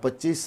25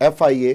FIA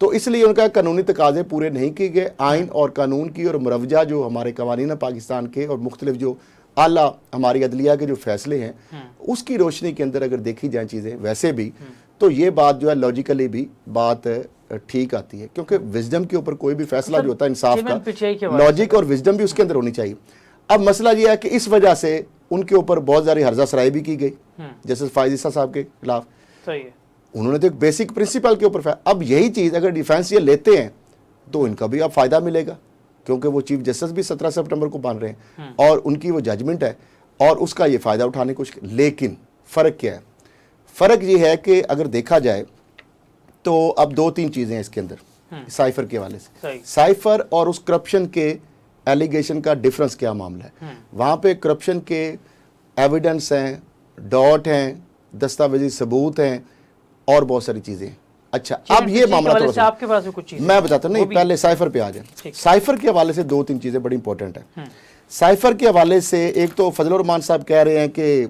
تو اس لیے ان کا قانونی تقاضے پورے نہیں کیے گئے. آئین اور قانون کی اور مروجہ جو ہمارے قوانین ہیں پاکستان کے اور مختلف جو اعلیٰ ہماری عدلیہ کے جو فیصلے ہیں اس کی روشنی کے اندر اگر دیکھی جائیں چیزیں ویسے بھی تو یہ بات جو ہے لاجیکلی بھی بات ٹھیک آتی ہے, کیونکہ وزڈم کے اوپر کوئی بھی فیصلہ جو ہوتا ہے انصاف کا لاجک اور وزڈم بھی اس کے اندر ہونی چاہیے. اب مسئلہ یہ ہے کہ اس وجہ سے ان کے اوپر بہت ساری ہرزہ سرائی بھی کی گئی, جیسے فائز عیسیٰ صاحب کے خلاف. انہوں نے تو ایک بیسک پرنسپل کے اوپر اب یہی چیز اگر ڈیفینس یہ لیتے ہیں تو ان کا بھی اب فائدہ ملے گا, کیونکہ وہ چیف جسٹس بھی 17 سپٹمبر کو بن رہے ہیں اور ان کی وہ ججمنٹ ہے اور اس کا یہ فائدہ اٹھانے کی کوشش. لیکن فرق کیا ہے؟ فرق یہ ہے کہ اگر دیکھا جائے تو اب 2-3 چیزیں ہیں اس کے اندر سائفر کے حوالے سے. سائفر اور اس کرپشن کے ایلیگیشن کا ڈیفرنس کیا معاملہ ہے؟ وہاں پہ کرپشن کے ایویڈنس ہیں, ڈاٹ ہیں, دستاویزی ثبوت ہیں اور بہت ساری چیزیں ہیں. اچھا اب یہ معاملہ تھوڑا سا آپ کے پاس کچھ چیزیں میں بتاتا ہوں, نہیں پہلے سائفر پہ آ جائیں. سائفر کے حوالے سے 2-3 چیزیں بڑی امپورٹنٹ ہیں. سائفر کے حوالے سے ایک تو فضل الرحمان صاحب کہہ رہے ہیں کہ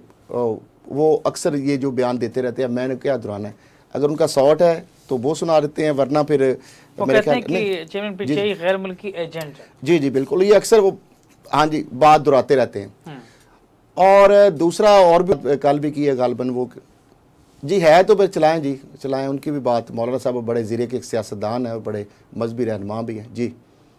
وہ اکثر یہ جو بیان دیتے رہتے ہیں, میں نے کیا دہرانا ہے, اگر ان کا ساٹ ہے تو وہ سنا دیتے ہیں, ورنہ پھر میرے خیال کہ چیئرمین پیٹی غیر ملکی ایجنٹ ہے. جی جی بالکل, یہ اکثر وہ ہاں جی بات دہراتے رہتے ہیں. اور دوسرا اور بھی کل بھی کی ہے غالباً وہ جی ہے تو پھر چلائیں, جی چلائیں ان کی بھی بات. مولانا صاحب بڑے زیرے کے ایک سیاستدان ہیں اور بڑے مذہبی رہنما بھی ہیں. جی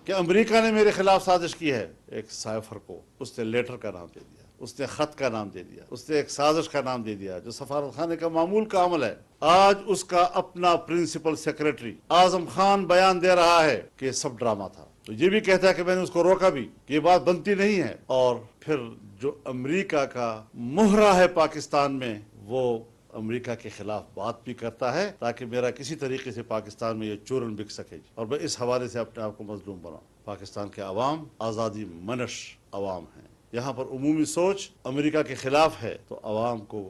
کہ امریکہ نے میرے خلاف سازش کی ہے, ایک سائفر کو اس نے لیٹر کا نام دے دیا, اس نے خط کا نام دے دیا, اس نے ایک سازش کا نام دے دیا جو سفارت خانے کا معمول کا عمل ہے. آج اس کا اپنا پرنسپل سیکریٹری اعظم خان بیان دے رہا ہے کہ یہ سب ڈرامہ تھا, تو یہ بھی کہتا ہے کہ میں نے اس کو روکا بھی, یہ بات بنتی نہیں ہے. اور پھر جو امریکہ کا مہرہ ہے پاکستان میں وہ امریکہ کے خلاف بات بھی کرتا ہے تاکہ میرا کسی طریقے سے پاکستان میں یہ چورن بک سکے. اور میں اس حوالے سے اپنے آپ کو مظلوم بناؤں. پاکستان کے عوام آزادی منش عوام ہیں. یہاں پر عمومی سوچ امریکہ کے خلاف ہے تو عوام کو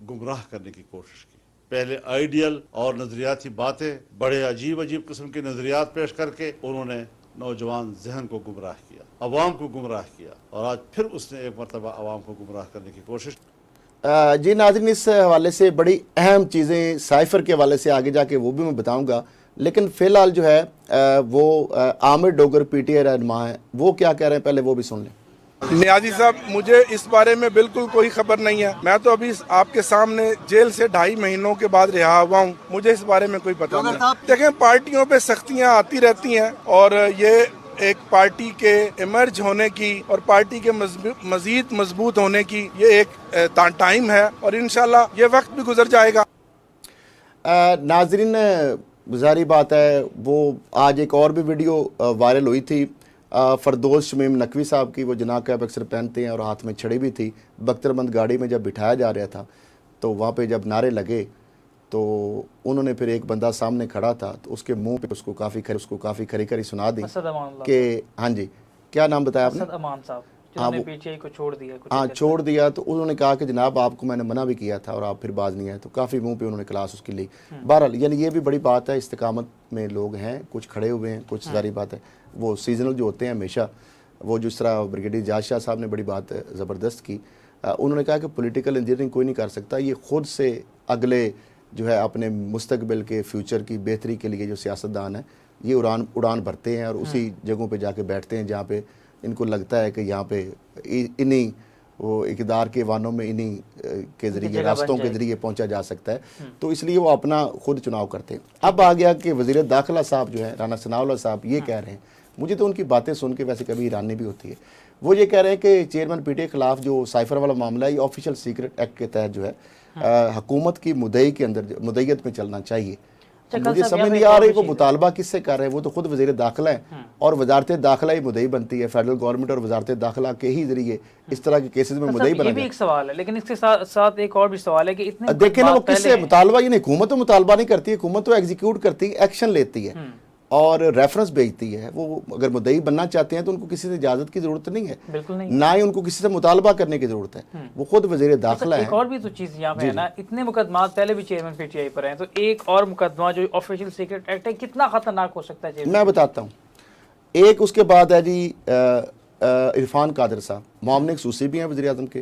گمراہ کرنے کی کوشش کی. پہلے آئیڈیل اور نظریاتی باتیں, بڑے عجیب قسم کے نظریات پیش کر کے انہوں نے نوجوان ذہن کو گمراہ کیا, عوام کو گمراہ کیا, اور آج پھر اس نے ایک مرتبہ عوام کو گمراہ کرنے کی کوشش. جی ناظرین, اس حوالے سے بڑی اہم چیزیں سائفر کے حوالے سے آگے جا کے وہ بھی میں بتاؤں گا, لیکن فی الحال جو ہے وہ عامر ڈوگر پی ٹی آئی رہنما ہیں, وہ کیا کہہ رہے ہیں پہلے وہ بھی سن لیں. نیازی صاحب, مجھے اس بارے میں بالکل کوئی خبر نہیں ہے. میں تو ابھی آپ کے سامنے جیل سے 2.5 مہینوں کے بعد رہا ہوا ہوں, مجھے اس بارے میں کوئی پتہ نہیں. دیکھیں, پارٹیوں پہ سختیاں آتی رہتی ہیں اور یہ ایک پارٹی کے ایمرج ہونے کی اور پارٹی کے مزید مضبوط ہونے کی یہ ایک ٹائم ہے, اور انشاءاللہ یہ وقت بھی گزر جائے گا. ناظرین, ظاہری بات ہے وہ آج ایک اور بھی ویڈیو وائرل ہوئی تھی فردوس شمیم نقوی صاحب کی. وہ جناح کیپ اکثر پہنتے ہیں اور ہاتھ میں چھڑی بھی تھی. بختر بند گاڑی میں جب بٹھایا جا رہا تھا تو وہاں پہ جب نعرے لگے تو انہوں نے پھر ایک بندہ سامنے کھڑا تھا تو اس کے منہ پہ اس کو کافی کھری سنا دی کہ ہاں جی کیا نام بتایا آپ نے؟ اسد امان صاحب, جنہوں نے پی ٹی آئی کو چھوڑ دیا. ہاں چھوڑ دیا. تو انہوں نے کہا کہ جناب آپ کو میں نے منع بھی کیا تھا اور آپ پھر باز نہیں آئے, تو کافی منہ پہ انہوں نے کلاس اس کی لی. بہرحال یعنی یہ بھی بڑی بات ہے, استقامت میں لوگ ہیں, کچھ کھڑے ہوئے ہیں, کچھ ظاہری بات ہے وہ سیزنل جو ہوتے ہیں ہمیشہ. وہ جس طرح بریگیڈیئر جاج شاہ صاحب نے بڑی بات زبردست کی, انہوں نے کہا کہ پولیٹیکل انجینئرنگ کوئی نہیں کر سکتا, یہ خود سے اگلے جو ہے اپنے مستقبل کے فیوچر کی بہتری کے لیے جو سیاستدان ہیں یہ اڑان بھرتے ہیں اور اسی جگہوں پہ جا کے بیٹھتے ہیں جہاں پہ ان کو لگتا ہے کہ یہاں پہ انہی وہ اقتدار کے وانوں میں انہی کے ذریعے راستوں کے ذریعے پہنچا جا سکتا ہے, تو اس لیے وہ اپنا خود چناؤ کرتے ہیں. اب آ گیا کہ وزیر داخلہ صاحب جو ہے رانا ثناء اللہ صاحب یہ کہہ رہے ہیں, مجھے تو ان کی باتیں سن کے ویسے کبھی حیرانی بھی ہوتی ہے. وہ یہ کہہ رہے ہیں کہ چیئرمین پی ٹی آئی کے خلاف جو سائفر والا معاملہ ہے یہ آفیشیل سیکرٹ ایکٹ کے تحت جو ہے حکومت کی مدعی کے اندر مدعیت میں چلنا چاہیے. مجھے سمجھ نہیں آ رہی وہ مطالبہ کس سے کر رہے ہیں, وہ تو خود وزیر داخلہ ہیں اور وزارت داخلہ ہی مدعی بنتی ہے. فیڈرل گورنمنٹ اور وزارت داخلہ کے ہی ذریعے اس طرح کے کیسز میں مدعی بنا. یہ بھی ایک سوال ہے, لیکن اس کے ساتھ ایک اور بھی سوال ہے کہ اتنے دیکھیں نا وہ کس سے مطالبہ, یہ نہیں حکومت تو مطالبہ نہیں کرتی, حکومت تو ایگزیکیوٹ کرتی ہے, ایکشن لیتی ہے اور ریفرنس بھیجتی ہے. وہ اگر مدعی بننا چاہتے ہیں تو ان کو کسی سے اجازت کی ضرورت نہیں ہے, بالکل نہیں, نہ ہی ان کو کسی سے مطالبہ کرنے کی ضرورت ہے, وہ خود وزیر داخلہ ہیں. ایک اور بھی تو چیز یہاں پہ ہے نا, اتنے مقدمات پہلے بھی چیئرمین پی ٹی آئی پر ہیں, تو ایک اور مقدمہ جو آفیشیل سیکرٹ ایکٹ ہے کتنا خطرناک ہو سکتا ہے؟ میں بتاتا ہوں. ایک اس کے بعد ہے جی عرفان قادر صاحب, معاون خصوصی بھی ہیں وزیر اعظم کے,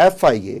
FIA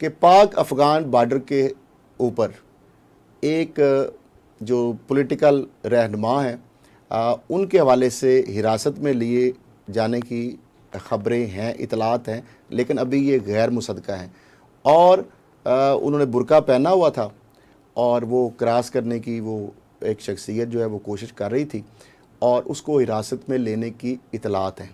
کہ پاک افغان بارڈر کے اوپر ایک جو پولیٹیکل رہنما ہیں ان کے حوالے سے حراست میں لیے جانے کی خبریں ہیں، اطلاعات ہیں، لیکن ابھی یہ غیر مصدقہ ہیں، اور انہوں نے برقع پہنا ہوا تھا اور وہ کراس کرنے کی وہ ایک شخصیت جو ہے وہ کوشش کر رہی تھی، اور اس کو حراست میں لینے کی اطلاعات ہیں۔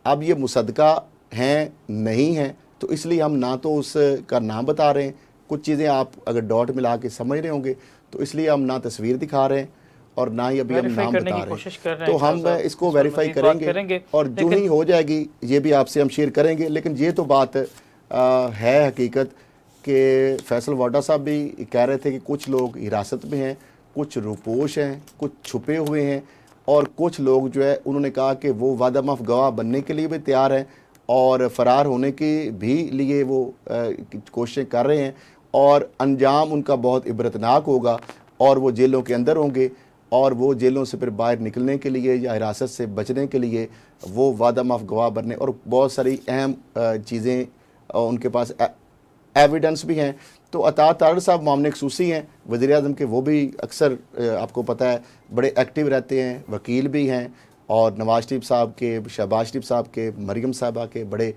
اب یہ مصدقہ ہیں نہیں ہیں، تو اس لیے ہم نہ تو اس کا نام بتا رہے ہیں، کچھ چیزیں آپ اگر ڈاٹ ملا کے سمجھ رہے ہوں گے تو اس لیے ہم نہ تصویر دکھا رہے ہیں اور نہ ہی ابھی ہم نام بتا رہے ہیں، تو ہم اس کو ویریفائی کریں گے اور جو ہی ہو جائے گی یہ بھی آپ سے ہم شیئر کریں گے۔ لیکن یہ تو بات ہے حقیقت کہ فیصل واڈا صاحب بھی کہہ رہے تھے کہ کچھ لوگ حراست میں ہیں، کچھ روپوش ہیں، کچھ چھپے ہوئے ہیں، اور کچھ لوگ جو ہے انہوں نے کہا کہ وہ وعدہ معاف گواہ بننے کے لیے بھی تیار ہیں اور فرار ہونے کے بھی لیے وہ کوششیں کر رہے ہیں، اور انجام ان کا بہت عبرتناک ہوگا اور وہ جیلوں کے اندر ہوں گے، اور وہ جیلوں سے پھر باہر نکلنے کے لیے یا حراست سے بچنے کے لیے وہ وعدہ معاف گواہ بننے، اور بہت ساری اہم چیزیں ان کے پاس ایویڈنس بھی ہیں۔ تو عطا تارڑ صاحب معاملے خصوصی ہیں وزیر اعظم کے، وہ بھی اکثر آپ کو پتہ ہے بڑے ایکٹیو رہتے ہیں، وکیل بھی ہیں، اور نواز شریف صاحب کے، شہباز شریف صاحب کے، مریم صاحبہ کے بڑے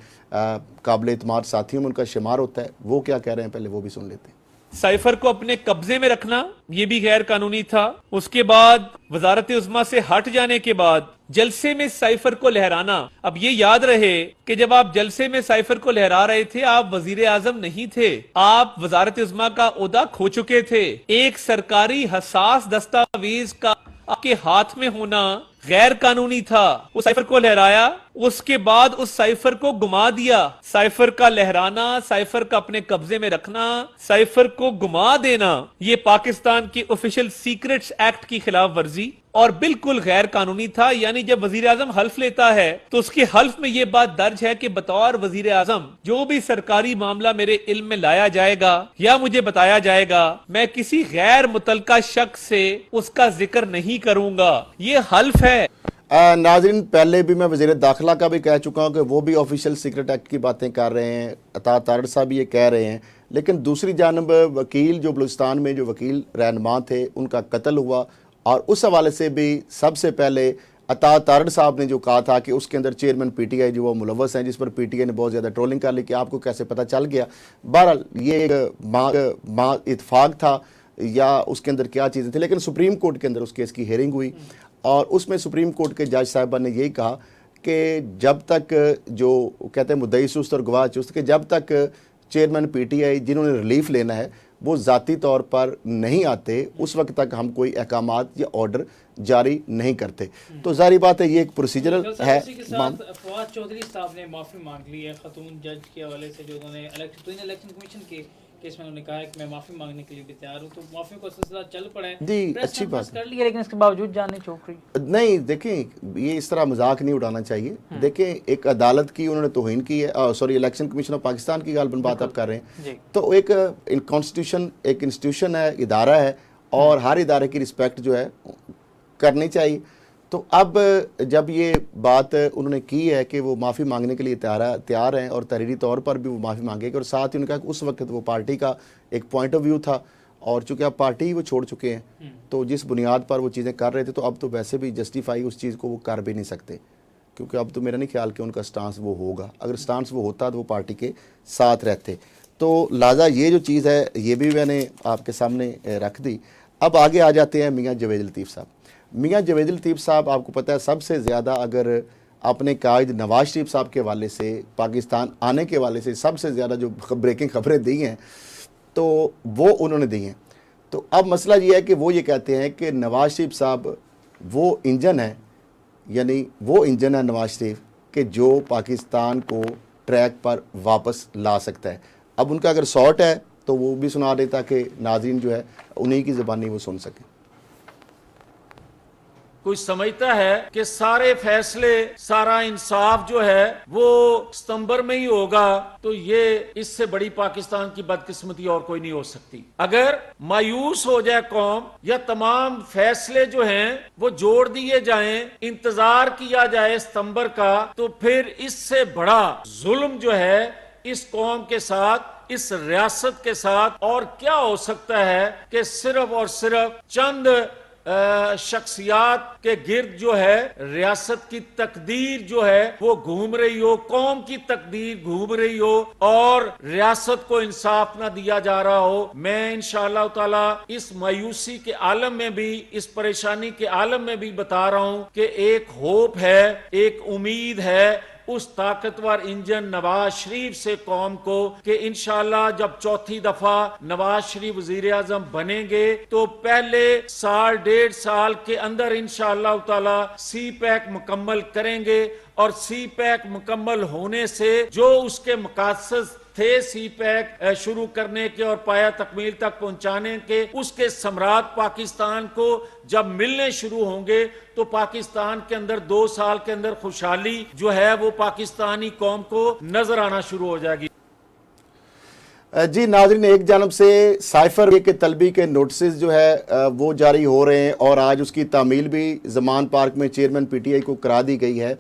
قابل اعتماد ساتھیوں میں ان کا شمار ہوتا ہے۔ وہ کیا کہہ رہے ہیں پہلے وہ بھی سن لیتے ہیں۔ سائفر کو اپنے قبضے میں رکھنا یہ بھی غیر قانونی تھا۔ اس کے بعد وزارت عظمیٰ سے ہٹ جانے کے بعد جلسے میں سائفر کو لہرانا۔ اب یہ یاد رہے کہ جب آپ جلسے میں سائفر کو لہرا رہے تھے آپ وزیر اعظم نہیں تھے، آپ وزارت عظمیٰ کا عہدہ کھو چکے تھے۔ ایک سرکاری حساس دستاویز کا آپ کے ہاتھ میں ہونا غیر قانونی تھا۔ وہ سائفر کو لہرایا، اس کے بعد اس سائفر کو گما دیا۔ سائفر کا لہرانا، سائفر کا اپنے قبضے میں رکھنا، سائفر کو گما دینا، یہ پاکستان کے آفیشل سیکرٹس ایکٹ کی خلاف ورزی اور بالکل غیر قانونی تھا۔ یعنی جب وزیر اعظم حلف لیتا ہے تو اس کے حلف میں یہ بات درج ہے کہ بطور وزیر اعظم جو بھی سرکاری معاملہ میرے علم میں لایا جائے گا یا مجھے بتایا جائے گا میں کسی غیر متعلقہ شخص سے اس کا ذکر نہیں کروں گا، یہ حلف ہے۔ ناظرین، پہلے بھی میں وزیر داخلہ کا بھی کہہ چکا ہوں کہ وہ بھی آفیشل سیکرٹ ایکٹ کی باتیں کر رہے ہیں، عطا تارڑ صاحب یہ کہہ رہے ہیں، لیکن دوسری جانب وکیل جو بلوچستان میں جو وکیل رہنما تھے ان کا قتل ہوا، اور اس حوالے سے بھی سب سے پہلے عطا تارڑ صاحب نے جو کہا تھا کہ اس کے اندر چیئرمین پی ٹی آئی جو وہ ملوث ہیں، جس پر پی ٹی آئی نے بہت زیادہ ٹرولنگ کر لی کہ آپ کو کیسے پتہ چل گیا۔ بہرحال یہ ایک اتفاق تھا یا اس کے اندر کیا چیزیں تھیں، لیکن سپریم کورٹ کے اندر اس کیس کی ہیئرنگ ہوئی، اور اس میں سپریم کورٹ کے جج صاحبہ نے یہی کہا کہ جب تک جو کہتے ہیں مدعی سست اور گواہ چست، کہ جب تک چیئرمین پی ٹی آئی جنہوں نے ریلیف لینا ہے وہ ذاتی طور پر نہیں آتے اس وقت تک ہم کوئی احکامات یا آرڈر جاری نہیں کرتے۔ تو ظاہری بات ہے یہ ایک پروسیجرل ہے۔ اسی کے ساتھ فواد چودھری صاحب نے معافی مانگ لی ہے خاتون جج کے حوالے سے، جو انہوں نے الیکشن کمیشن کے کیس میں انہوں نے کہا ہے کہ میں معافی مانگنے کے لیے بھی تیار ہوں، تو معافی کا سلسلہ چل پڑا ہے۔ جی اچھی بات کر لی ہے لیکن اس کے باوجود جان نہیں چوک رہی۔ نہیں دیکھیں، یہ اس طرح مذاق نہیں اڑانا چاہیے۔ دیکھیں ایک عدالت کی انہوں نے توہین کی ہے، sorry election commission of Pakistan کی غالباً بات آپ کر رہے ہیں، تو ایک کانسٹیٹیوشن ایک انسٹیٹیوشن ہے، ادارہ ہے، اور ہر ادارے کی رسپیکٹ جو ہے کرنی چاہیے۔ تو اب جب یہ بات انہوں نے کی ہے کہ وہ معافی مانگنے کے لیے تیار ہیں اور تحریری طور پر بھی وہ معافی مانگے گے، اور ساتھ ہی انہوں نے کہا کہ اس وقت وہ پارٹی کا ایک پوائنٹ آف ویو تھا، اور چونکہ اب پارٹی ہی وہ چھوڑ چکے ہیں تو جس بنیاد پر وہ چیزیں کر رہے تھے تو اب تو ویسے بھی جسٹیفائی اس چیز کو وہ کر بھی نہیں سکتے، کیونکہ اب تو میرا نہیں خیال کہ ان کا سٹانس وہ ہوگا۔ اگر سٹانس وہ ہوتا تو وہ پارٹی کے ساتھ رہتے۔ تو لہٰذا یہ جو چیز ہے یہ بھی میں نے آپ کے سامنے رکھ دی۔ اب آگے آ جاتے ہیں میاں جاوید لطیف صاحب۔ میاں جاوید لطیف صاحب آپ کو پتہ ہے سب سے زیادہ اگر اپنے قائد نواز شریف صاحب کے حوالے سے، پاکستان آنے کے حوالے سے سب سے زیادہ جو بریکنگ خبریں دی ہیں تو وہ انہوں نے دی ہیں۔ تو اب مسئلہ یہ ہے کہ وہ یہ کہتے ہیں کہ نواز شریف صاحب وہ انجن ہے، یعنی وہ انجن ہے نواز شریف کہ جو پاکستان کو ٹریک پر واپس لا سکتا ہے۔ اب ان کا اگر سارٹ ہے تو وہ بھی سنا دیتا کہ ناظرین جو ہے انہی کی زبانی وہ سن سکیں۔ کوئی سمجھتا ہے کہ سارے فیصلے، سارا انصاف جو ہے وہ ستمبر میں ہی ہوگا، تو یہ اس سے بڑی پاکستان کی بدقسمتی اور کوئی نہیں ہو سکتی۔ اگر مایوس ہو جائے قوم یا تمام فیصلے جو ہیں وہ جوڑ دیے جائیں، انتظار کیا جائے ستمبر کا، تو پھر اس سے بڑا ظلم جو ہے اس قوم کے ساتھ اس ریاست کے ساتھ اور کیا ہو سکتا ہے کہ صرف اور صرف چند شخصیات کے گرد جو ہے ریاست کی تقدیر جو ہے وہ گھوم رہی ہو, قوم کی تقدیر گھوم رہی ہو اور ریاست کو انصاف نہ دیا جا رہا ہو. میں انشاءاللہ تعالی اس مایوسی کے عالم میں بھی, اس پریشانی کے عالم میں بھی بتا رہا ہوں کہ ایک ہوپ ہے, ایک امید ہے اس طاقتور انجن نواز شریف سے قوم کو کہ انشاءاللہ جب چوتھی دفعہ نواز شریف وزیر اعظم بنیں گے تو پہلے سال 1.5 سال کے اندر انشاءاللہ تعالی سی پیک مکمل کریں گے, اور سی پیک مکمل ہونے سے جو اس کے مقاصد تھے سی پیک شروع کرنے کے اور پایا تکمیل تک پہنچانے کے, اس کے ثمرات پاکستان کو جب ملنے شروع ہوں گے تو پاکستان کے اندر 2 سال کے اندر خوشحالی جو ہے وہ پاکستانی قوم کو نظر آنا شروع ہو جائے گی. جی ناظرین, ایک جانب سے سائفر کے طلبی کے نوٹسز جو ہے وہ جاری ہو رہے ہیں اور آج اس کی تعمیل بھی زمان پارک میں چیئرمین پی ٹی آئی کو کرا دی گئی ہے,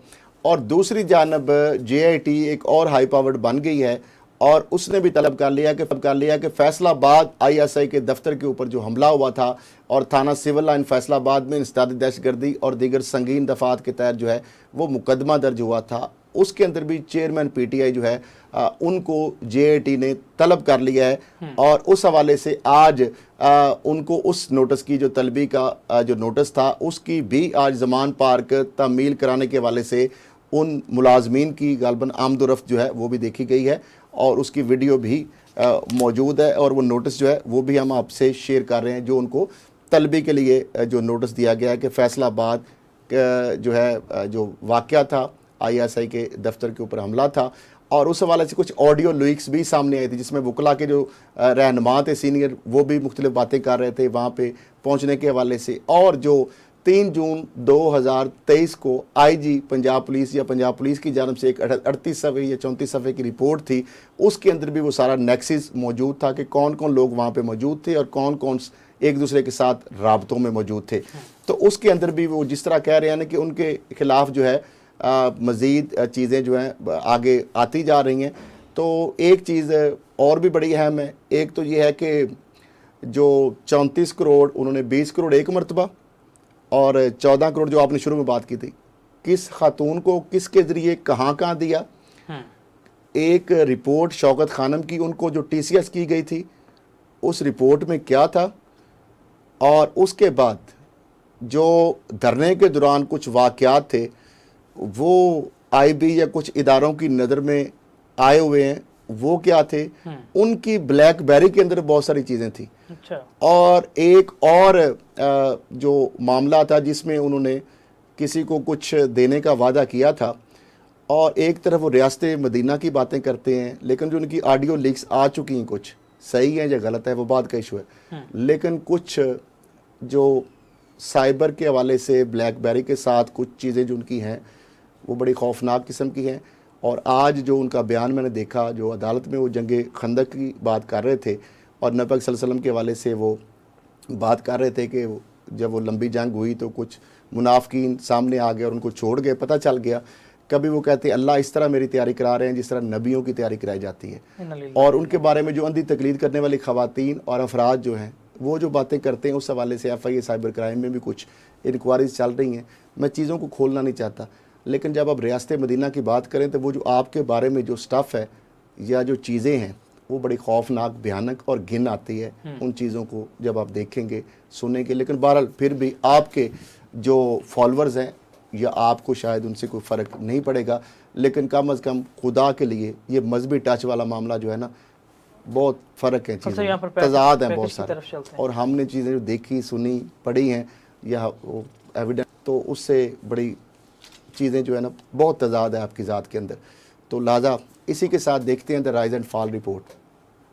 اور دوسری جانب جے آئی ٹی ایک اور ہائی پاورڈ بن گئی ہے اور اس نے بھی طلب کر لیا کہ فیصل آباد آئی ایس آئی کے دفتر کے اوپر جو حملہ ہوا تھا اور تھانہ سول لائن فیصل آباد میں انسداد دہشت گردی اور دیگر سنگین دفعات کے تحت جو ہے وہ مقدمہ درج ہوا تھا, اس کے اندر بھی چیئرمین پی ٹی آئی جو ہے ان کو جے اے ٹی نے طلب کر لیا ہے, اور اس حوالے سے آج ان کو اس نوٹس کی جو طلبی کا جو نوٹس تھا اس کی بھی آج زمان پارک تعمیل کرانے کے حوالے سے ان ملازمین کی غالباً آمد و رفت جو ہے وہ بھی دیکھی گئی ہے, اور اس کی ویڈیو بھی موجود ہے, اور وہ نوٹس جو ہے وہ بھی ہم آپ سے شیئر کر رہے ہیں جو ان کو طلبی کے لیے جو نوٹس دیا گیا ہے کہ فیصل آباد جو ہے جو واقعہ تھا آئی ایس آئی کے دفتر کے اوپر حملہ تھا, اور اس حوالے سے کچھ آڈیو لیکس بھی سامنے آئی تھی جس میں وکلا کے جو رہنما تھے سینئر وہ بھی مختلف باتیں کر رہے تھے وہاں پہ پہنچنے کے حوالے سے, اور جو 3 جون 2023 کو آئی جی پنجاب پولیس یا پنجاب پولیس کی جانب سے ایک 38 صفحے یا 34 صفحے کی رپورٹ تھی, اس کے اندر بھی وہ سارا نیکسس موجود تھا کہ کون کون لوگ وہاں پہ موجود تھے اور کون کون ایک دوسرے کے ساتھ رابطوں میں موجود تھے. تو اس کے اندر بھی وہ جس طرح کہہ رہے ہیں کہ ان کے خلاف جو ہے مزید چیزیں جو ہیں آگے آتی جا رہی ہیں. تو ایک چیز اور بھی بڑی اہم ہے, ایک تو یہ ہے کہ جو 34 کروڑ انہوں نے 20 کروڑ ایک مرتبہ اور 14 کروڑ جو آپ نے شروع میں بات کی تھی کس خاتون کو کس کے ذریعے کہاں دیا. ایک رپورٹ شوکت خانم کی ان کو جو ٹی سی ایس کی گئی تھی اس رپورٹ میں کیا تھا, اور اس کے بعد جو دھرنے کے دوران کچھ واقعات تھے وہ آئی بی یا کچھ اداروں کی نظر میں آئے ہوئے ہیں وہ کیا تھے. ان کی بلیک بیری کے اندر بہت ساری چیزیں تھیں, اور ایک اور جو معاملہ تھا جس میں انہوں نے کسی کو کچھ دینے کا وعدہ کیا تھا, اور ایک طرف وہ ریاست مدینہ کی باتیں کرتے ہیں لیکن جو ان کی آڈیو لیکس آ چکی ہیں کچھ صحیح ہیں یا غلط ہے وہ بات کا ایشو ہے, لیکن کچھ جو سائبر کے حوالے سے بلیک بیری کے ساتھ کچھ چیزیں جو ان کی ہیں وہ بڑی خوفناک قسم کی ہیں. اور آج جو ان کا بیان میں نے دیکھا جو عدالت میں وہ جنگ خندق کی بات کر رہے تھے اور نبی پاک صلی اللہ علیہ وسلم کے حوالے سے وہ بات کر رہے تھے کہ جب وہ لمبی جنگ ہوئی تو کچھ منافقین سامنے آ گئے اور ان کو چھوڑ گئے, پتہ چل گیا کبھی وہ کہتے ہیں اللہ اس طرح میری تیاری کرا رہے ہیں جس طرح نبیوں کی تیاری کرائی جاتی ہے, اور ان کے بارے میں جو اندھی تقلید کرنے والی خواتین اور افراد جو ہیں وہ جو باتیں کرتے ہیں اس حوالے سے F I A cyber crime میں بھی کچھ انکوائریز چل رہی ہیں. میں چیزوں کو کھولنا نہیں چاہتا, لیکن جب آپ ریاست مدینہ کی بات کریں تو وہ جو آپ کے بارے میں جو سٹف ہے یا جو چیزیں ہیں وہ بڑی خوفناک بھیانک اور گھن آتی ہے ان چیزوں کو جب آپ دیکھیں گے سنیں گے. لیکن بہرحال پھر بھی آپ کے جو فالورز ہیں یا آپ کو شاید ان سے کوئی فرق نہیں پڑے گا, لیکن کم از کم خدا کے لیے یہ مذہبی ٹچ والا معاملہ جو ہے نا بہت فرق ہے, چیزیں تضاد ہیں بہت سارے, اور ہم نے چیزیں جو دیکھی سنی پڑھی ہیں یا ایویڈنس تو اس سے بڑی چیزیں جو ہے نا بہت تضاد ہے آپ کی ذات کے اندر. تو لہٰذا اسی کے ساتھ دیکھتے ہیں the rise and fall report.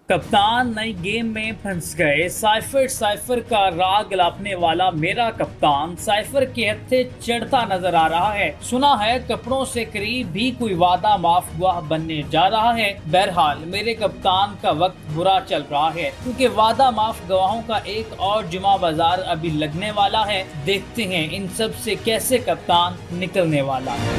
کپتان نئی گیم میں پھنس گئے, سائفر کا راگ لاپنے والا میرا کپتان سائفر کے ہتھے چڑھتا نظر آ رہا ہے. سنا ہے کپڑوں سے قریب بھی کوئی وعدہ معاف گواہ بننے جا رہا ہے. بہرحال میرے کپتان کا وقت برا چل رہا ہے کیونکہ وعدہ معاف گواہوں کا ایک اور جمعہ بازار ابھی لگنے والا ہے. دیکھتے ہیں ان سب سے کیسے کپتان نکلنے والا ہے.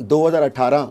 2018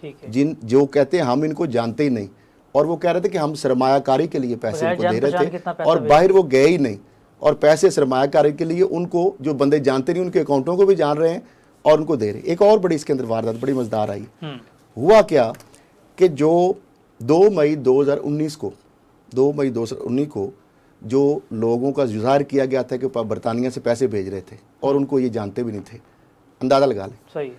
ٹھیک ہے. جو کہتے ہیں ہم ان کو جانتے ہی نہیں, اور وہ کہہ رہے تھے کہ ہم سرمایہ کاری کے لیے پیسے ان کو دے رہے تھے, اور باہر وہ گئے ہی نہیں, اور پیسے سرمایہ کاری کے لیے ان کو جو بندے جانتے نہیں ان کے اکاؤنٹوں کو بھی جان رہے ہیں اور ان کو دے رہے ہیں. ایک اور بڑی اس کے اندر واردات بڑی مزدار آئی. ہوا کیا کہ جو 2 مئی 2019 کو جو لوگوں کا ظاہر کیا گیا تھا کہ برطانیہ سے پیسے بھیج رہے تھے اور ان کو یہ جانتے بھی نہیں تھے, اندازہ لگا لیں. صحیح.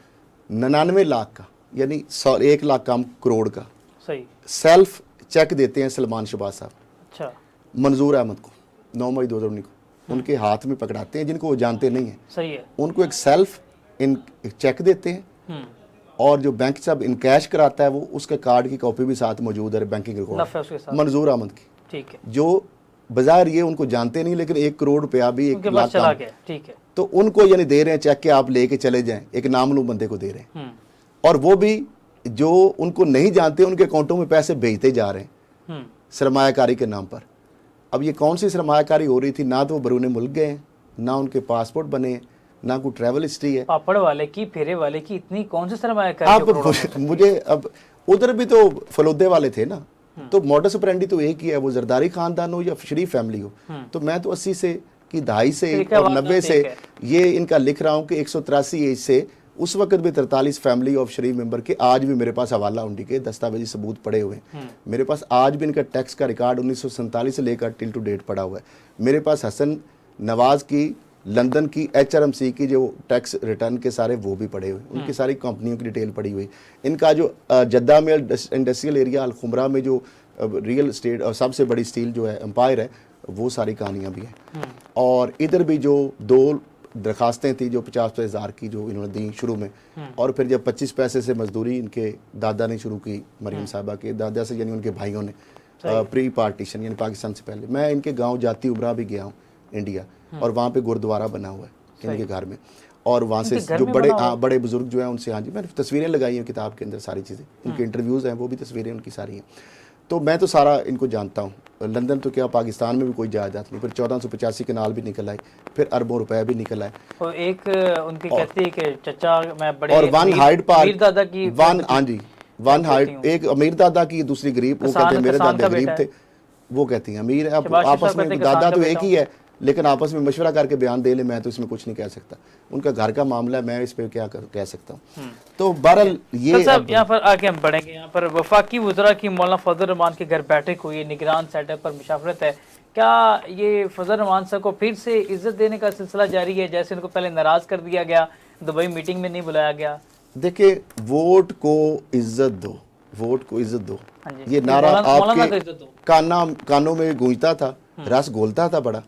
99 لاکھ کا, یعنی 1 لاکھ کم کروڑ کا صحیح سیلف چیک دیتے ہیں سلمان شہباز صاحب. اچھا. منظور احمد کو 9 مئی 2019 کو ان کے ہاتھ میں پکڑاتے ہیں, جن کو وہ جانتے نہیں ہیں. صحیح ہے. ان کو ایک سیلف چیک دیتے ہیں, اور جو بینک صاحب ان کیش کراتا ہے وہ اس کے کارڈ کی کاپی بھی ساتھ موجود ہے بینکنگ ریکارڈ منظور احمد کی. ٹھیک ہے. جو بظاہر یہ ان کو جانتے نہیں, لیکن 1 کروڑ روپیہ بھی 1 لاکھ چلا گیا. ٹھیک ہے. تو ان کو یعنی دے رہے ہیں چیک کہ آپ لے کے چلے جائیں, ایک نامعلوم بندے کو دے رہے ہیں, اور وہ بھی جو ان کو نہیں جانتے ان کے اکاؤنٹوں میں پیسے بھیجتے جا رہے ہیں سرمایہ کاری کے نام پر. اب یہ کون سی سرمایہ کاری ہو رہی تھی؟ نہ تو وہ بیرون ملک گئے ہیں, نہ ان کے پاسپورٹ بنے ہیں, نہ کوئی ٹریول ہسٹری ہے. پاپڑ والے کی پھیرے والے کی اتنی کون سی سرمایہ آپ کاری؟ مجھے اب ادھر بھی تو فلودے والے تھے نا, تو موڈس اپرینڈی تو ایک ہی ہے, وہ زرداری خاندان ہو یا شریف فیملی ہو. تو میں تو 80 سے کی دہائی سے اور 90 سے یہ ان کا لکھ رہا ہوں کہ 183 ایج سے اس وقت بھی 43 فیملی آف شریف ممبر کے آج بھی میرے پاس حوالہ انڈی کے دستاویزی ثبوت پڑے ہوئے ہیں. میرے پاس آج بھی ان کا ٹیکس کا ریکارڈ 1947 سے لے کر ٹل ٹو ڈیٹ پڑا ہوا ہے. میرے پاس حسن نواز کی لندن کی HRMC کی جو ٹیکس ریٹرن کے سارے وہ بھی پڑے ہوئے, ان کی ساری کمپنیوں کی ڈیٹیل پڑی ہوئی. ان کا جو جدہ میں انڈسٹریل ایریا الخمرہ میں جو ریئل اسٹیٹ اور سب سے بڑی اسٹیل جو ہے امپائر ہے, وہ ساری کہانیاں بھی ہیں. اور ادھر بھی جو 2 درخواستیں تھیں جو 50,000 کی جو انہوں نے دی شروع میں, اور پھر جب 25 پیسے سے مزدوری ان کے دادا نے شروع کی, مریم صاحبہ کے دادا سے یعنی ان کے بھائیوں نے, پری پارٹیشن یعنی پاکستان سے پہلے. میں ان کے گاؤں جاتی عمرہ بھی گیا ہوں انڈیا, اور وہاں پہ گردوارہ بنا ہوا ہے ان کے گھر میں, اور وہاں سے جو بڑے بزرگ جو ہیں ان سے, ہاں جی میں نے تصویریں لگائی ہیں کتاب کے اندر, ساری چیزیں ان کے انٹرویوز ہیں, وہ بھی تصویریں ان کی ساری ہیں. تو میں تو سارا ان کو جانتا ہوں. لندن تو کیا پاکستان میں بھی کوئی جائیداد نہیں, پھر 1485 کنال بھی نکل آئے, پھر اربوں روپے بھی نکل آئے. اور ایک ان کی کہتی ہے کہ چچا میں بڑے, اور ون ہائیڈ پارک دادا کی ہاں جی ون ہائیڈ, ایک امیر دادا کی دوسری غریب, وہ کہتے ہیں میرے دادا غریب تھے, وہ کہتی ہیں امیر. اب آپس میں دادا تو ایک ہی ہے, لیکن آپس میں مشورہ کر کے بیان دے لیں, میں تو اس میں کچھ نہیں کہہ سکتا. ان کا گھر کا معاملہ ہے, میں اس پہ کیا کہہ سکتا ہوں. تو بہرحال یہ صاحب یہاں پر آگے ہم بڑھیں گے. یہاں پر وفاقی وزراء کی مولانا فضل الرحمان کے گھر بیٹھک ہوئی, نگران سیٹ اپ پر مشاورت ہے. کیا یہ فضل الرحمان صاحب کو پھر سے عزت دینے کا سلسلہ جاری ہے, جیسے ان کو پہلے ناراض کر دیا گیا, دبئی میٹنگ میں نہیں بلایا گیا؟ دیکھیں, ووٹ کو عزت دو, ووٹ کو عزت دو, یہ نعرہ آپ کے کانوں میں گونجتا تھا, رس گھولتا تھا بڑا,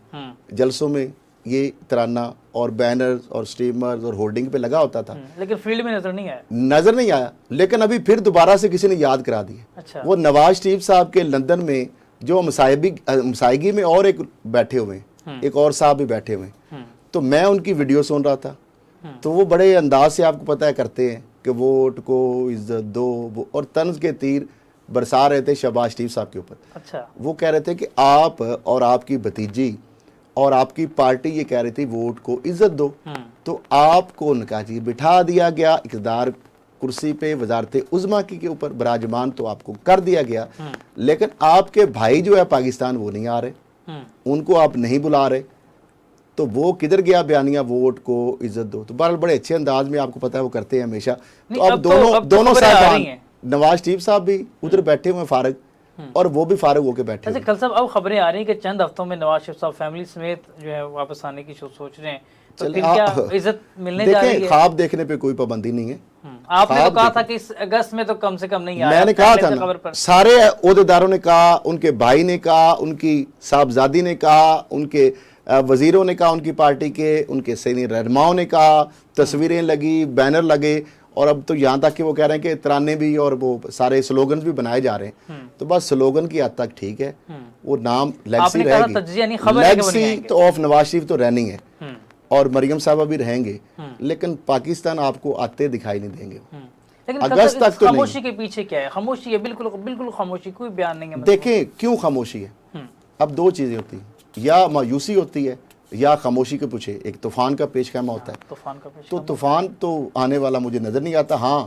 جلسوں میں یہ ترانہ اور بینرز اور سٹیمرز اور ہولڈنگ پہ لگا ہوتا تھا, لیکن فیلڈ میں نظر نہیں آیا. لیکن ابھی پھر دوبارہ سے کسی نے یاد کرا دیا. وہ نواز شریف صاحب کے لندن میں جو مسائیگی میں اور ایک بیٹھے ہوئے ہیں, ایک اور صاحب بھی بیٹھے ہوئے ہیں, تو میں ان کی ویڈیو سن رہا تھا, تو وہ بڑے انداز سے آپ کو پتہ ہے کرتے ہیں کہ ووٹ کو عزت دو, اور طنز کے تیر برسا رہے تھے شہباز شریف صاحب کے اوپر. وہ کہہ رہے تھے کہ آپ اور آپ کی بھتیجی اور آپ کی پارٹی یہ کہہ رہی تھی ووٹ کو عزت دو, تو آپ کو ان کا جی بٹھا دیا گیا اقتدار کرسی پہ, وزارت عظمیٰ کے اوپر براجمان تو آپ کو کر دیا گیا, لیکن آپ کے بھائی جو ہے پاکستان وہ نہیں آ رہے, ان کو آپ نہیں بلا رہے, تو وہ کدھر گیا بیانیہ ووٹ کو عزت دو. تو بہرحال بڑے اچھے انداز میں آپ کو پتہ ہے وہ کرتے ہیں ہمیشہ. تو اب دونوں صاحبان, نواز شریف صاحب بھی ادھر بیٹھے ہوئے فارغ, اور وہ بھی فارغ ہو کے بیٹھے ہیں. کل صاحب اب خبریں آ رہی ہیں کہ چند ہفتوں میں نواز شریف صاحب فیملی سمیت جو ہے واپس آنے کی سوچ رہے ہیں, تو پھر کیا عزت ملنے جا رہی ہے؟ دیکھیں, خواب دیکھنے پہ کوئی پابندی نہیں ہے. آپ نے تو کہا تھا کہ اس اگست میں تو کم سے کم نہیں آیا, میں نے کہا تھا نا, سارے عہدیداروں نے کہا, ان کے بھائی نے کہا, ان کی صاحبزادی نے کہا, ان کے وزیروں نے کہا, ان کی پارٹی کے ان کے سینئر رہنماؤں نے کہا, تصویریں لگی, بینر لگے, اور اب تو یہاں تک کہ وہ کہہ رہے ہیں کہ ترانے بھی اور وہ سارے سلوگنز بھی بنائے جا رہے ہیں. تو بس سلوگن کی حد تک ٹھیک ہے, وہ نام لیگسی رہے گی, لیگسی تو آف نواز شریف تو رہنی ہے, اور مریم صاحبہ بھی رہیں گے, لیکن پاکستان آپ کو آتے دکھائی نہیں دیں گے. اگست تک تو خاموشی کے پیچھے کیا ہے؟ خاموشی ہے, بالکل خاموشی, کوئی بیان نہیں ہے. دیکھیں کیوں خاموشی ہے, اب 2 چیزیں ہوتی ہیں, یا مایوسی ہوتی ہے یا خاموشی کے پیچھے ایک طوفان کا پیش خیمہ ہوتا ہے. تو طوفان تو آنے والا مجھے نظر نہیں آتا. ہاں,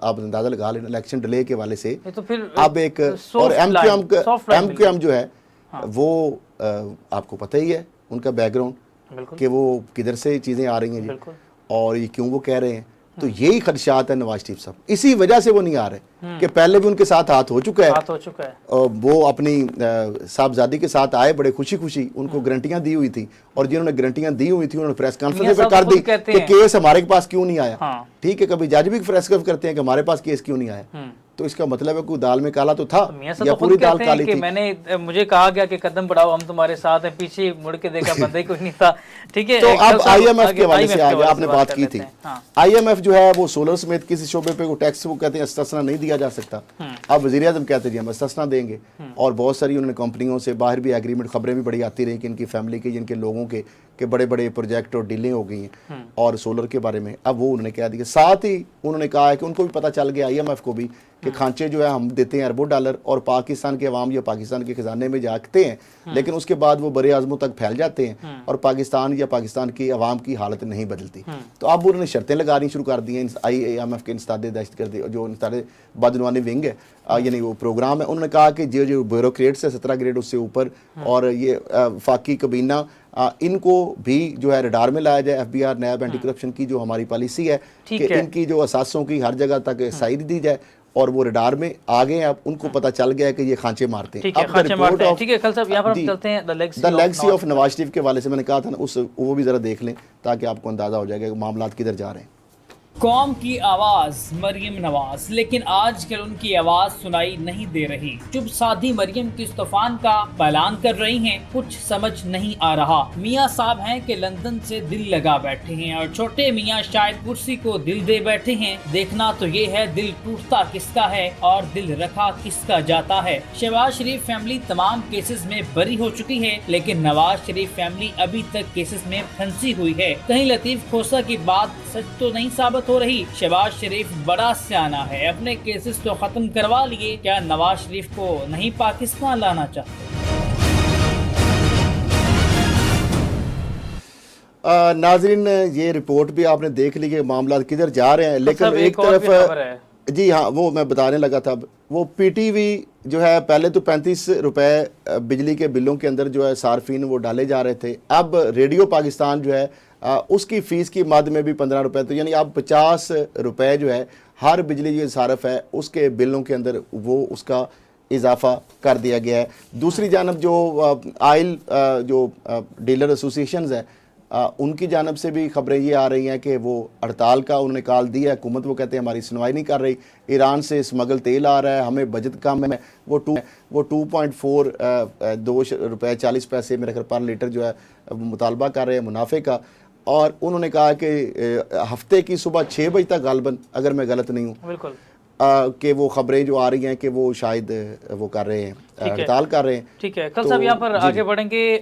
آپ اندازہ لگا لیں الیکشن ڈیلے کے حوالے سے یہ تو پھر اب ایک اور ایم کیو ایم جو ہے وہ آپ کو پتہ ہی ہے ان کا بیک گراؤنڈ کہ وہ کدھر سے چیزیں آ رہی ہیں جی اور یہ کیوں وہ کہہ رہے ہیں. تو یہی خدشات ہیں نواز شریف صاحب, اسی وجہ سے وہ نہیں آ رہے کہ پہلے بھی ان کے ساتھ ہاتھ ہو چکا ہے. وہ اپنی صاحبزادی کے ساتھ آئے بڑے خوشی خوشی, ان کو گارنٹیاں دی ہوئی تھی, اور جنہوں نے گارنٹیاں دی ہوئی تھی انہوں نے پریس کانفرنس پہ کر دی کہ کیس ہمارے پاس کیوں نہیں آیا. ٹھیک ہے, کبھی جج بھی پریس کانفرنس کرتے ہیں کہ ہمارے پاس کیس کیوں نہیں آیا, تو اس کا مطلب ہے کوئی دال میں کالا تو تھا یا پوری دال کالی تھی. میں نے مجھے کہا گیا کہ قدم بڑھاؤ ہم تمہارے ساتھ ہیں, پیچھے مڑ کے دیکھا بندہ ہی کوئی نہیں تھا. ٹھیک ہے, تو اب آئی ایم ایف کے حوالے سے آج آپ نے بات کی تھی. آئی ایم ایف جو ہے وہ سولر سمیت کسی شعبے پہ وہ ٹیکس وہ کہتے ہیں استثنا نہیں دیا جا سکتا. اب وزیر اعظم کہتے ہیں ہم استثنا دیں گے, اور بہت ساری انہوں نے کمپنیوں سے باہر بھی ایگریمنٹ, خبریں بھی بڑی آتی رہی کہ ان کی فیملی کے جن کے لوگوں کے کہ بڑے بڑے پروجیکٹ اور ڈیلیں ہو گئی ہیں اور سولر کے بارے میں. اب وہ انہوں نے کہہ دیا, ساتھ ہی انہوں نے کہا ہے کہ ان کو بھی پتہ چل گیا آئی ایم ایف کو بھی کہ کھانچے جو ہے ہم دیتے ہیں اربوں ڈالر اور پاکستان کے عوام یا پاکستان کے خزانے میں جاتے ہیں, لیکن اس کے بعد وہ بڑے اعظموں تک پھیل جاتے ہیں اور پاکستان یا پاکستان کی عوام کی حالت نہیں بدلتی. تو اب انہوں نے شرطیں لگانی شروع کر دی ہیں. آئی ایم ایف کے انسداد دہشت گردی جو انسداد بدعنوانی ونگ ہے یعنی وہ پروگرام ہے, انہوں نے کہا کہ جو بیوروکریٹس ہے 17 گریڈ اس سے اوپر اور یہ وفاقی کابینہ ان کو بھی جو ہے ریڈار میں لایا جائے. F B R NAB anti corruption کی جو ہماری پالیسی ہے کہ ان کی جو اثاثوں کی ہر جگہ تک سائیڈ دی جائے, اور وہ ریڈار میں آگے ہیں. اب ان کو پتہ چل گیا ہے کہ یہ کھانچے مارتے ہیں. The legacy of Nawaz Sharif کے حوالے سے میں نے کہا تھا نا, وہ بھی ذرا دیکھ لیں تاکہ آپ کو اندازہ ہو جائے گا کہ معاملات کدھر جا رہے ہیں. قوم کی آواز مریم نواز, لیکن آج کل ان کی آواز سنائی نہیں دے رہی. چپ سادھی مریم کس طوفان کا اعلان کر رہی ہیں, کچھ سمجھ نہیں آ رہا. میاں صاحب ہیں کہ لندن سے دل لگا بیٹھے ہیں, اور چھوٹے میاں شاید کرسی کو دل دے بیٹھے ہیں. دیکھنا تو یہ ہے دل ٹوٹتا کس کا ہے اور دل رکھا کس کا جاتا ہے. شہباز شریف فیملی تمام کیسز میں بری ہو چکی ہے, لیکن نواز شریف فیملی ابھی تک کیسز میں پھنسی ہوئی ہے. کہیں لطیف کھوسہ کی بات سچ تو نہیں ثابت ہو رہی. شہباز شریف بڑا سیانا ہے, اپنے کیسز تو ختم کروا لیے, کیا نواز شریف کو نہیں پاکستان لانا چاہتے؟ ناظرین یہ رپورٹ بھی آپ نے دیکھ لی کہ معاملات کدھر جا رہے ہیں, لیکن ایک طرف جی ہاں وہ میں بتانے لگا تھا, وہ پی ٹی وی جو ہے پہلے تو 35 روپے بجلی کے بلوں کے اندر جو ہے صارفین وہ ڈالے جا رہے تھے. اب ریڈیو پاکستان جو ہے اس کی فیس کی مد میں بھی 15 روپے, تو یعنی اب 50 روپے جو ہے ہر بجلی جو صارف ہے اس کے بلوں کے اندر وہ اس کا اضافہ کر دیا گیا ہے. دوسری جانب جو آئل جو ڈیلر ایسوسیشنز ہیں ان کی جانب سے بھی خبریں یہ آ رہی ہیں کہ وہ ہڑتال کا انہوں نے کال دیا ہے. حکومت وہ کہتے ہیں ہماری سنوائی نہیں کر رہی, ایران سے اسمگل تیل آ رہا ہے, ہمیں بجٹ کم ہے. وہ 2.42 روپے 40 پیسے میرے خیال پر لیٹر جو ہے مطالبہ کر رہے ہیں منافع کا. اور انہوں نے کہا کہ ہفتے کی صبح 6 بجے تک غالباً, اگر میں غلط نہیں ہوں, بالکل کہ وہ خبریں جو آ رہی ہیں کہ وہ شاید وہ کر رہے ہیں, ہڑتال کر رہے ہیں. ٹھیک ہے, کل صاحب یہاں پر آگے بڑھیں گے.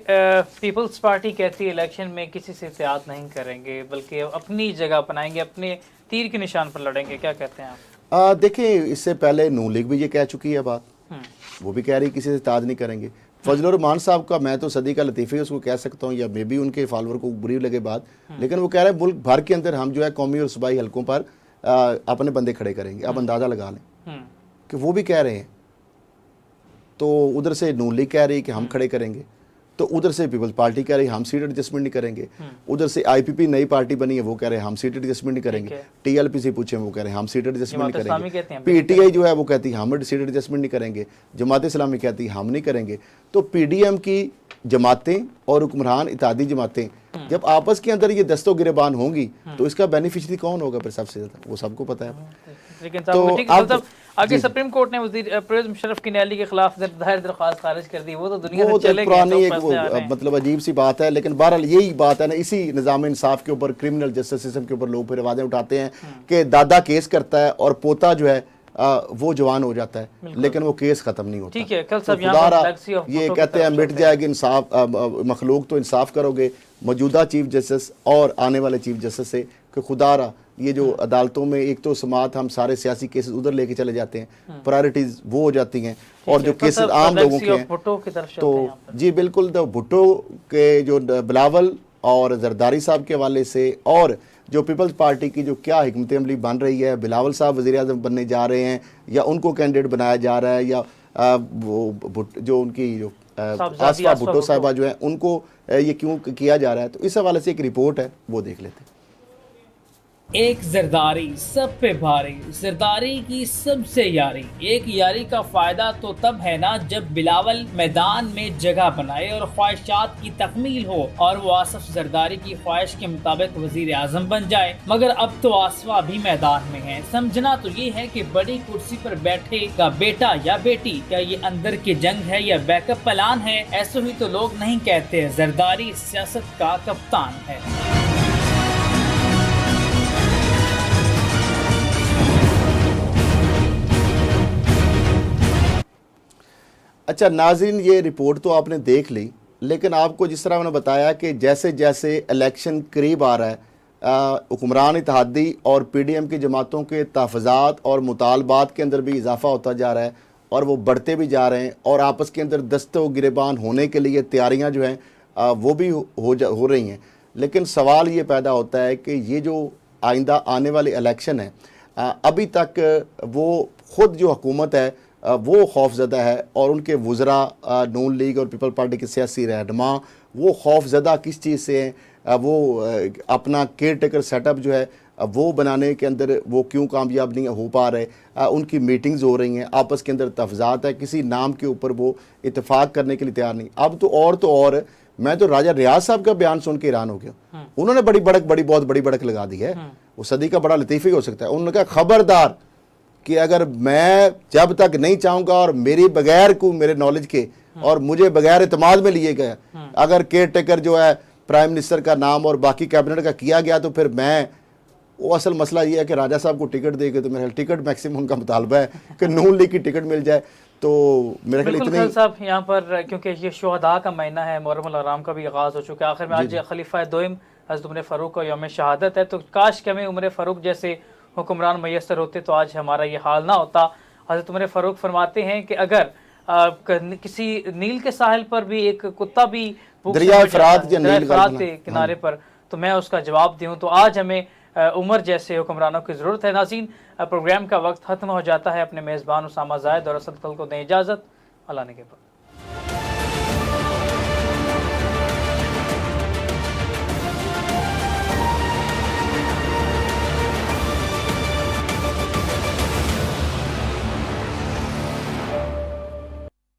پیپلز پارٹی کہتی ہے الیکشن میں کسی سے اتحاد نہیں کریں گے بلکہ اپنی جگہ اپنائیں گے, اپنے تیر کے نشان پر لڑیں گے. کیا کہتے ہیں آپ؟ دیکھیں اس سے پہلے نون لیگ بھی یہ کہہ چکی ہے بات, وہ بھی کہہ رہی کسی سے اتحاد نہیں کریں گے. فضل الرحمان صاحب کا میں تو صدی کا لطیفہ اس کو کہہ سکتا ہوں, یا مے بی ان کے فالوور کو بری لگے بات, لیکن وہ کہہ رہے ہیں ملک بھر کے اندر ہم جو ہے قومی اور صوبائی حلقوں پر اپنے بندے کھڑے کریں گے. اب اندازہ لگا لیں کہ وہ بھی کہہ رہے ہیں. تو ادھر سے نون لیگ کہہ رہی کہ ہم کھڑے کریں گے, تو ادھر سے پیپلز پارٹی کہہ رہی ہم سیٹ ایڈجسٹمنٹ نہیں کریں گے. ادھر سے آئی پی پی نئی پارٹی بنی ہے وہ کہہ رہے ہیں ہم سیٹ ایڈجسٹمنٹ نہیں کریں گے. ٹی ایل پی سے پوچھیں وہ کہہ رہے ہیں ہم سیٹ ایڈجسٹمنٹ نہیں کریں گے. پی ٹی آئی جو ہے وہ کہتی ہے ہم سیٹ ایڈجسٹمنٹ نہیں کریں گے. جماعت اسلامی کہتی ہے ہم نہیں کریں گے. تو پی ڈی ایم کی جماعتیں اور حکمران اتحادی جماعتیں جب آپس کے اندر یہ دست و گریبان ہوں گی تو اس کا بینیفیشری کون ہوگا پھر سب سے زیادہ, وہ سب کو پتہ ہے. لیکن آگے سپریم کورٹ نے وزیر پرویز مشرف کی نیالی کے خلاف ظاہر درخواست خارج کر دی. وہ تو دنیا سے چلے گئے, مطلب عجیب سی بات ہے. لیکن بہرحال یہی بات ہے نا, اسی نظام انصاف کے اوپر, کرمنل جسٹس سسٹم کے اوپر لوگ پھر آوازیں اٹھاتے ہیں کہ دادا کیس کرتا ہے اور پوتا جو ہے وہ جوان ہو جاتا ہے, لیکن وہ کیس ختم نہیں ہوتا. ٹھیک ہے, کل سب یہاں یہ کہتے ہیں مٹ جائے گی انصاف, مخلوق تو انصاف کرو گے موجودہ چیف جسٹس اور آنے والے چیف جسٹس سے کہ خدا را یہ جو عدالتوں میں ایک تو سماعت ہم سارے سیاسی کیسز ادھر لے کے چلے جاتے ہیں, پرائرٹیز وہ ہو جاتی ہیں, اور جو کیسز عام لوگوں کے ہیں تو جی بالکل. تو بھٹو کے جو بلاول اور زرداری صاحب کے حوالے سے اور جو پیپلز پارٹی کی جو کیا حکمت عملی بن رہی ہے، بلاول صاحب وزیر اعظم بننے جا رہے ہیں یا ان کو کینڈیڈیٹ بنایا جا رہا ہے، یا وہ جو ان کی جو آصفہ بھٹو صاحبہ جو ہیں ان کو یہ کیوں کیا جا رہا ہے، تو اس حوالے سے ایک رپورٹ ہے وہ دیکھ لیتے ہیں۔ ایک زرداری سب پہ بھاری، زرداری کی سب سے یاری، ایک یاری کا فائدہ تو تب ہے نا جب بلاول میدان میں جگہ بنائے اور خواہشات کی تکمیل ہو اور وہ آصف زرداری کی خواہش کے مطابق وزیر اعظم بن جائے، مگر اب تو آصفہ بھی میدان میں ہے۔ سمجھنا تو یہ ہے کہ بڑی کرسی پر بیٹھے گا بیٹا یا بیٹی، کیا یہ اندر کی جنگ ہے یا بیک اپ پلان ہے؟ ایسے ہی تو لوگ نہیں کہتے، زرداری سیاست کا کپتان ہے۔ اچھا ناظرین، یہ رپورٹ تو آپ نے دیکھ لی، لیکن آپ کو جس طرح میں نے بتایا کہ جیسے جیسے الیکشن قریب آ رہا ہے، حکمران اتحادی اور پی ڈی ایم کی جماعتوں کے تحفظات اور مطالبات کے اندر بھی اضافہ ہوتا جا رہا ہے اور وہ بڑھتے بھی جا رہے ہیں، اور آپس کے اندر دست و گریبان ہونے کے لیے تیاریاں جو ہیں وہ بھی ہو رہی ہیں۔ لیکن سوال یہ پیدا ہوتا ہے کہ یہ جو آئندہ آنے والی الیکشن ہے، ابھی تک وہ خود جو حکومت ہے وہ خوف زدہ ہے، اور ان کے وزراء نون لیگ اور پیپل پارٹی کے سیاسی رہنما وہ خوف زدہ کس چیز سے ہیں؟ وہ اپنا کیئر ٹیکر سیٹ اپ جو ہے وہ بنانے کے اندر وہ کیوں کامیاب نہیں ہو پا رہے؟ ان کی میٹنگز ہو رہی ہیں، آپس کے اندر تفضات ہے، کسی نام کے اوپر وہ اتفاق کرنے کے لیے تیار نہیں۔ اب تو اور میں تو راجہ ریاض صاحب کا بیان سن کے حیران ہو گیا۔ انہوں نے بہت بڑی بڑک لگا دی ہے، وہ صدی کا بڑا لطیفہ ہی ہو سکتا ہے۔ انہوں نے کہا خبردار کہ اگر میں جب تک نہیں چاہوں گا اور میری بغیر کو میرے نالج کے اور مجھے بغیر اعتماد میں لیے گئے اگر کیئر ٹیکر جو ہے پرائم منسٹر کا نام اور باقی کیبنٹ کا کیا گیا، تو پھر وہ اصل مسئلہ یہ ہے کہ راجہ صاحب کو ٹکٹ دے گے، تو میرا ٹکٹ میکسیمم ان کا مطالبہ ہے کہ نون لیگ کی ٹکٹ مل جائے۔ تو میرے خیال اتنے صاحب یہاں پر کیونکہ یہ شہداء کا مہینہ ہے، محرم الحرام کا بھی آغاز ہو چکا ہے، آخر میں آج خلیفہ دوئم حضرت عمر فاروق کا یوم شہادت ہے، تو کاش کہ ہمیں عمر فاروق جیسے حکمران میسر ہوتے تو آج ہمارا یہ حال نہ ہوتا۔ حضرت عمر فاروق فرماتے ہیں کہ اگر کسی نیل کے ساحل پر بھی ایک کتا بھی دریا فرات کے کنارے پر، تو میں اس کا جواب دوں، تو آج ہمیں عمر جیسے حکمرانوں کی ضرورت ہے۔ ناظرین، پروگرام کا وقت ختم ہو جاتا ہے، اپنے میزبان اسامہ زاہد اور اسد خل کو دیں اجازت، اللہ نے کے بعد۔